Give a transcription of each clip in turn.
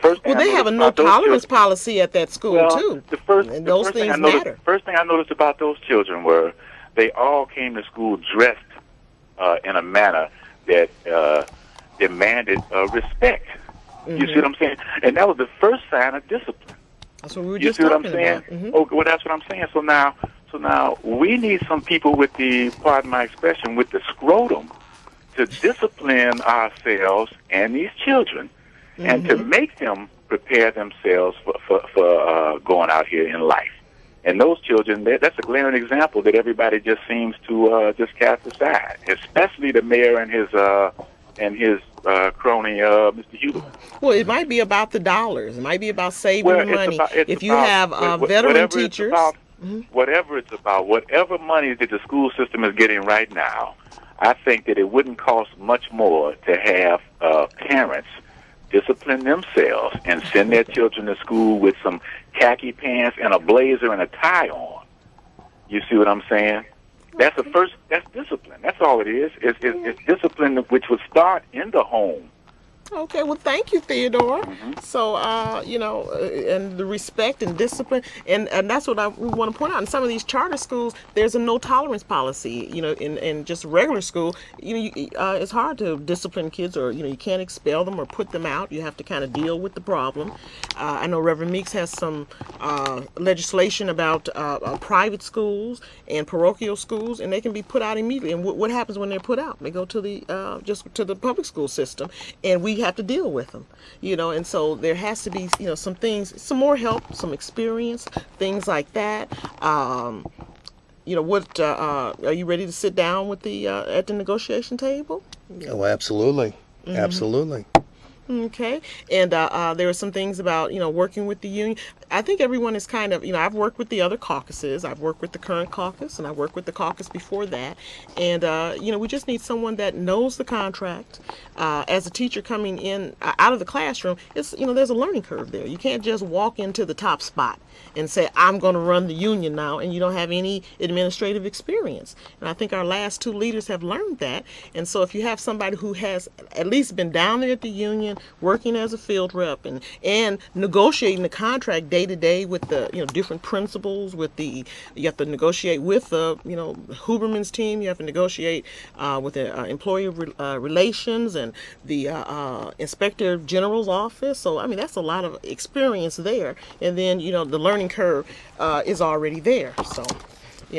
first thing Well, I they have noticed a no about those tolerance children, policy at that school well, too, the first and the those first thing things I noticed, matter. first thing I noticed about those children were they all came to school dressed in a manner that demanded respect. You see what I'm saying? And that was the first sign of discipline. That's what we were You just see what I'm talking saying? about. Mm-hmm. Oh, well, that's what I'm saying. So now we need some people with the, pardon my expression, with the scrotum to discipline ourselves and these children, and to make them prepare themselves for going out here in life. And those children, that's a glaring example that everybody just seems to just cast aside, especially the mayor and his crony, Mr. Huberman. Well, it might be about the dollars. It might be about saving Well, the money. it's If you about, have veteran teachers, whatever it's about, whatever money that the school system is getting right now, I think that it wouldn't cost much more to have parents discipline themselves and send their children to school with some khaki pants and a blazer and a tie on. You see what I'm saying? That's discipline. That's all it is. It's discipline which would start in the home. Okay, well, thank you, Theodore. So, and the respect and discipline, and that's what we want to point out. In some of these charter schools, there's a no tolerance policy. In just regular school, it's hard to discipline kids, or you can't expel them or put them out. You have to kind of deal with the problem. I know Reverend Meeks has some legislation about private schools and parochial schools, and they can be put out immediately. And what happens when they're put out? They go to the just to the public school system, and we have to deal with them, and so there has to be, some things, some more help, some experience, things like that. What are you ready to sit down with the at the negotiation table? Oh, absolutely, absolutely. Okay, and there are some things about working with the union. I think everyone is kind of I've worked with the other caucuses. I've worked with the current caucus, and I worked with the caucus before that. And we just need someone that knows the contract. As a teacher coming in out of the classroom, it's there's a learning curve there. You can't just walk into the top spot and say I'm going to run the union now, and you don't have any administrative experience. And I think our last two leaders have learned that. And so if you have somebody who has at least been down there at the union, working as a field rep and negotiating the contract day to day with the different principals, you have to negotiate with the Huberman's team, you have to negotiate with the employee relations and the inspector general's office. So I mean that's a lot of experience there, and then the learning curve is already there. So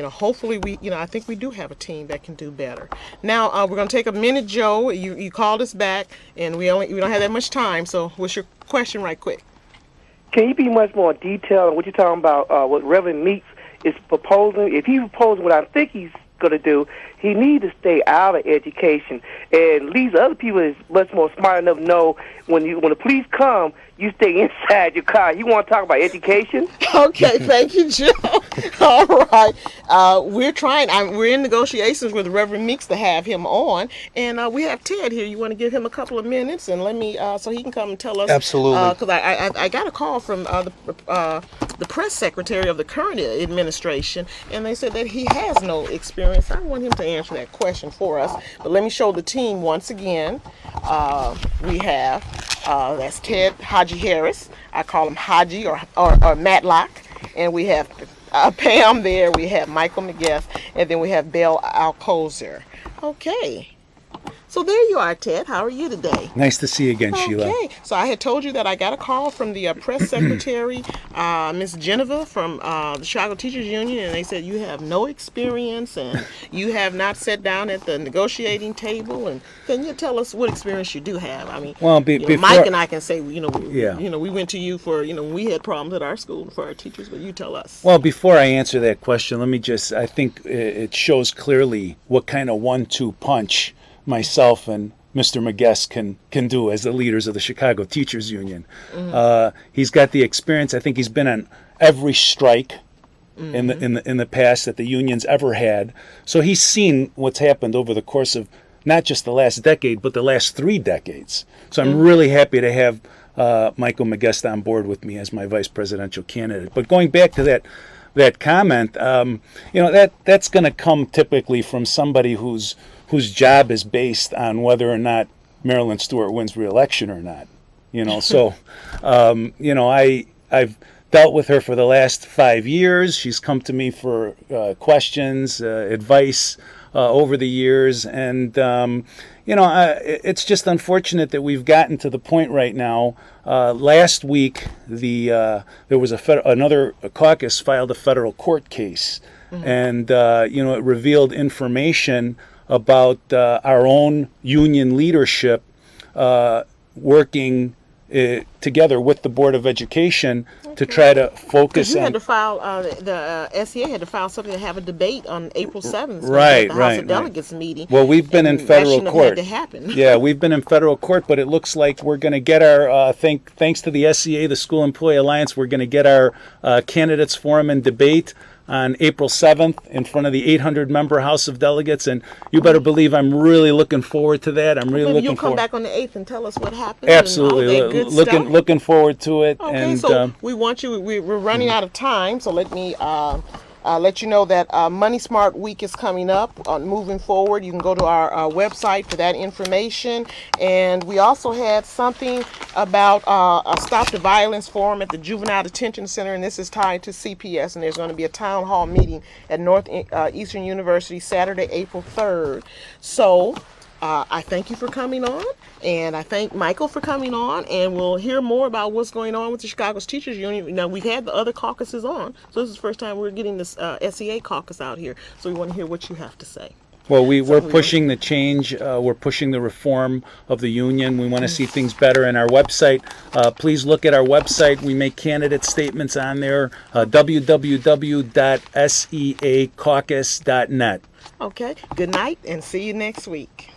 hopefully I think we do have a team that can do better. Now we're going to take a minute, Joe. You called us back, and we don't have that much time. So what's your question, right quick? Can you be much more detailed on what you're talking about? What Reverend Meeks is proposing? If he's proposing what I think he's going to do, he needs to stay out of education, and at least other people is much more smart enough to know when the police come, you stay inside your car. You want to talk about education? Okay, thank you, Joe. All right, we're in negotiations with Reverend Meeks to have him on, and we have Ted here. You want to give him a couple of minutes and let me so he can come and tell us. Absolutely. Because I got a call from the press secretary of the current administration, and they said that he has no experience. I want him to answer that question for us. But let me show the team once again. We have that's Ted Haji Harris. I call him Haji or Matlock, and we have Pam there. We have Michael Miguest, and then we have Belle Alcozer. Okay. So there you are, Ted. How are you today? Nice to see you again, Sheila. Okay. So I had told you that I got a call from the press secretary, Miss Geneva from the Chicago Teachers Union, and they said you have no experience and you have not sat down at the negotiating table. And can you tell us what experience you do have? I mean, well, Mike and I can say, we went to you for, we had problems at our school for our teachers, but you tell us. Well, before I answer that question, let me I think it shows clearly what kind of 1-2 punch myself and Mr. Miguest can do as the leaders of the Chicago Teachers Union. He's got the experience. I think he's been on every strike in the past that the union's ever had. So he's seen what's happened over the course of not just the last decade, but the last 3 decades. So I'm really happy to have Michael Miguest on board with me as my vice presidential candidate. But going back to that comment, that's going to come typically from somebody whose job is based on whether or not Marilyn Stewart wins re-election or not. you know. So, you know, I've dealt with her for the last 5 years. She's come to me for questions, advice over the years, and you know, it's just unfortunate that we've gotten to the point right now. Last week, there was another caucus filed a federal court case, and you know, it revealed information about our own union leadership working together with the Board of Education to try to focus you on. had to file, the S.E.A. had to file something to have a debate on April 7th. Right, the House of Delegates meeting. Well, we've been in federal that court. That shouldn't have had to happen. Yeah, we've been in federal court, but it looks like we're going to get our, thanks to the S.E.A., the School Employee Alliance, we're going to get our candidates forum and debate on April 7th in front of the 800-member House of Delegates, and you better believe I'm really looking forward to that. I'm really looking You'll come forward. back on the 8th and tell us what happened. Absolutely, And all that good stuff. looking forward to it. Okay, and so we want you. We're running out of time, so let me let you know that Money Smart Week is coming up. Moving forward, you can go to our website for that information. And we also had something about a Stop the Violence Forum at the Juvenile Detention Center, and this is tied to CPS. And there's going to be a town hall meeting at Northeastern University Saturday, April 3rd. So I thank you for coming on, and I thank Michael for coming on, and we'll hear more about what's going on with the Chicago's Teachers Union. Now, we've had the other caucuses on, so this is the first time we're getting this S.E.A. caucus out here, so we want to hear what you have to say. Well, we're pushing the change. We're pushing the reform of the union. We want to see things better. And our website, please look at our website. We make candidate statements on there, www.seacaucus.net. Okay, good night, and see you next week.